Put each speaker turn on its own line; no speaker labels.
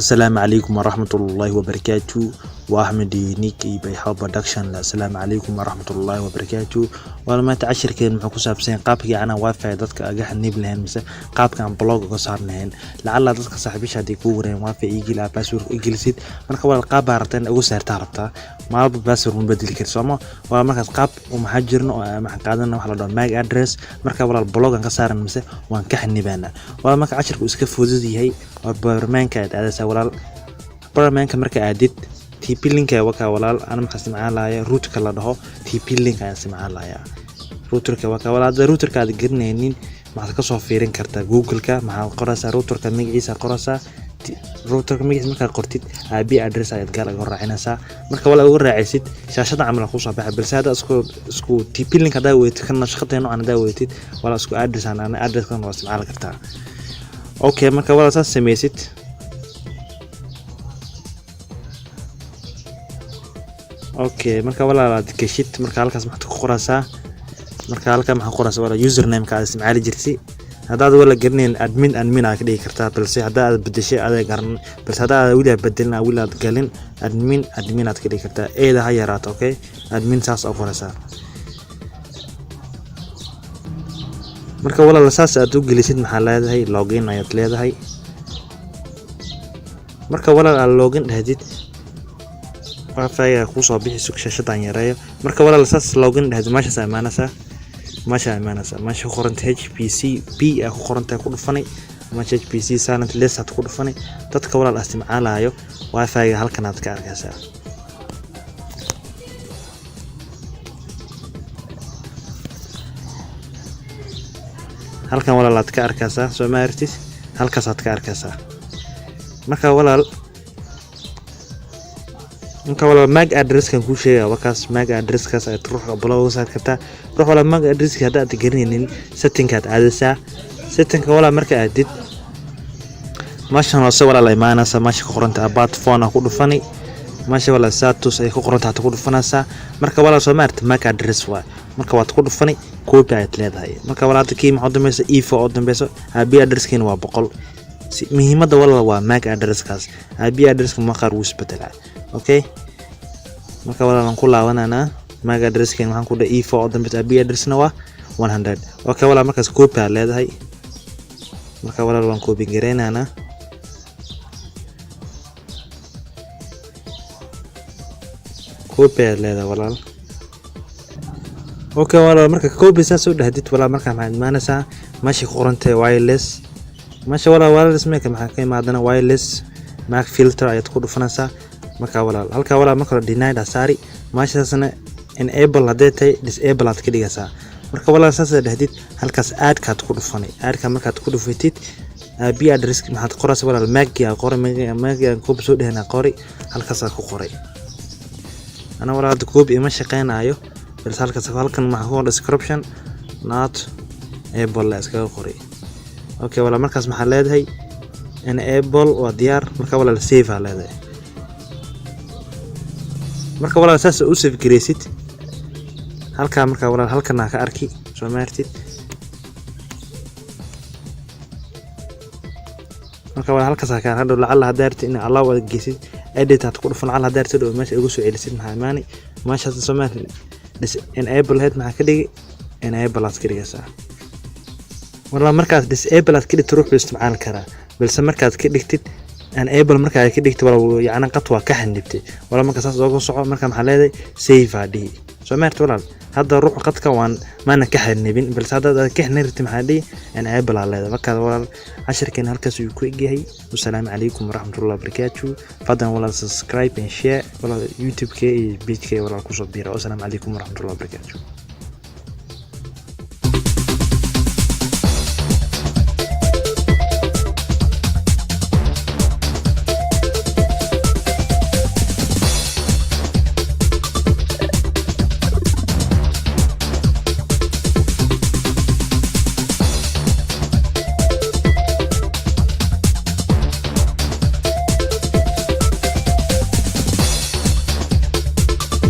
السلام عليكم ورحمة الله وبركاته وأحمد نيكي بيحاول برودكشن. السلام عليكم ورحمة الله وبركاته. ولما تعشر كين محكوسة بسين قابك أنا وافع ضدك أجح النبلهن مثلا قابك عن بلوج قصارنهن لعل ضدك صاحبي شادي كورين وافع يجي لا باسور يجلسيد من قبل القاب عرتين أو سعر تعرفتها ما باسور مبدل كرسمة ولا مركز قاب ومحجرنا محقادنا وحلا ماج أدرس مركز ولا البلوج قصارن مثلا وانكح النبانة ولا مركز عشر كوسكف وزدي هي وبرمان كاد هذا سوالال برمانka marka aadid TP link ay waka walaal ana maxaa isticmaalaya router la dhaho TP link ay isticmaalaya router-ka waka walaal router-ka aad garanaynin maxaad ka soo fiirin kartaa Google-ka maxaa qoraysaa router-ka magaciisa qoraysaa router-ka magaciisa marka qortid IP address ayaad gaar uga raacinaysaa marka walaal ugu raacisid shaashada camal ku soo baxay balse hada isku TP link hada weeytid kana shaqadeeno aan hada weeytid walaal isku address aan address-kan waa isticmaali kartaa okay marka walaal saas sameeysid okay marka walaalaad gashid marka halkaas maxaad ku qoraysaa marka halka maxaa qoraysaa wala username ka isticmaali jirtay hadaad wala garaneen admin aad ka dhigi kartaa balse hadaad bedeshay aad garan balse hadaad wili bedelna wili aad galin admin aad ka dhigi kartaa eeda ha yaraato okay admin saas oo qoraysaa marka walaal saas aad u gelisid maxaa leedahay login ayaad leedahay marka walaal aad login dhahdid ku soo bixi suuqshada yareeyo marka walaal saas login dhahdid maasha imaanaysa maasha qoranta HPC B ku qoranta ku dhufanay maasha HPC silent list aad ku dhufanay dadka walaal isticmaalayo wifi halkan aad ka arkaysaa halkan walaal aad ka arkaysaa soo ma aragtid halkaas aad ka arkaysaa marka walaal inka wala mag address kan ku sheegay wakaas mag address kaas ay ruuxa blog saar kartaa ruux wala mag address ka hada garanaynin setting ka aadaysa setting ka wala marka aadid maasha Allah wala la imaanaysa maasha ku qoranta about phone ku dhufani maasha wala status ay ku qoranta ku dhufanaysa marka wala soo maartay mag address waa marka waad ku dhufani copy ay leedahay marka wala dadkii maxaa dambaysa info oo dambaysa IP address kan waa 100 muhiimada wala waa mag address kaas IP address ma qaar uu isbedelay okay marka wala aan ku laabanana mag address kan waxaan ku dhahay info oo dambe IP address-na waa 100 okay wala markaas copy aad leedahay marka wala waan copy gareynana copy aad leedahay walaal okay wala marka copy saas u dhahdid wala marka maxaad maanaysaa maashi qorantay wireless maashi wala wireless ma ka maxaa ka imaadana wireless mag filter ayaad ku dhufanaysaa marka walaal halka walaal marka denied asari maashasana enable hadeetay disable aad ka dhigaysaa marka walaal saas dhahdid halkaas aad ka ku dhufanay aadka markaad ku dhufatid IP address maxaad qoraysaa walaal mag ku soo dhehna qori halkaas ku qoray ana walaal copy ima shaqeynayo bal halkan maxaa ku description not able la iska qori okay walaal markaas maxaa leedahay enable waa diyaar marka walaal save aa leedahay marka walaal saas u save gareysid halka marka walaal halkan ka arki soo maartid marka walaal halkaas ka hadhow lacala hadaartid in Allah wada geesid edit aad ku dhufan lacala hadaartid oo meesha ugu soo celisid maxaa maani meesha soo maartid enable head maxaa ka dhigi enable aad ka dhigaysaa walaal markaas disable aad ka dhigtid ruuxu isticmaal karaa balse markaad ka dhigtid enable marka ay ka dhigtay walaal yaana qatwa ka xanibtay walaal marka saas ugu soco marka maxaa leedahay save adi soo maartid walaal hada ruux qadka waan maana ka xanibin balse hada ka xanirtay maxaa dhigi enable aa leedahay marka walaal casharkeen halkaas uu ku eegyahay wassalaamu calaykum waraxmatullaahi wabarakaatuh fadlan walaal subscribe and share walaal youtube-ka iyo page-ka walaal ku soo biiro wassalaamu calaykum waraxmatullaahi wabarakaatuh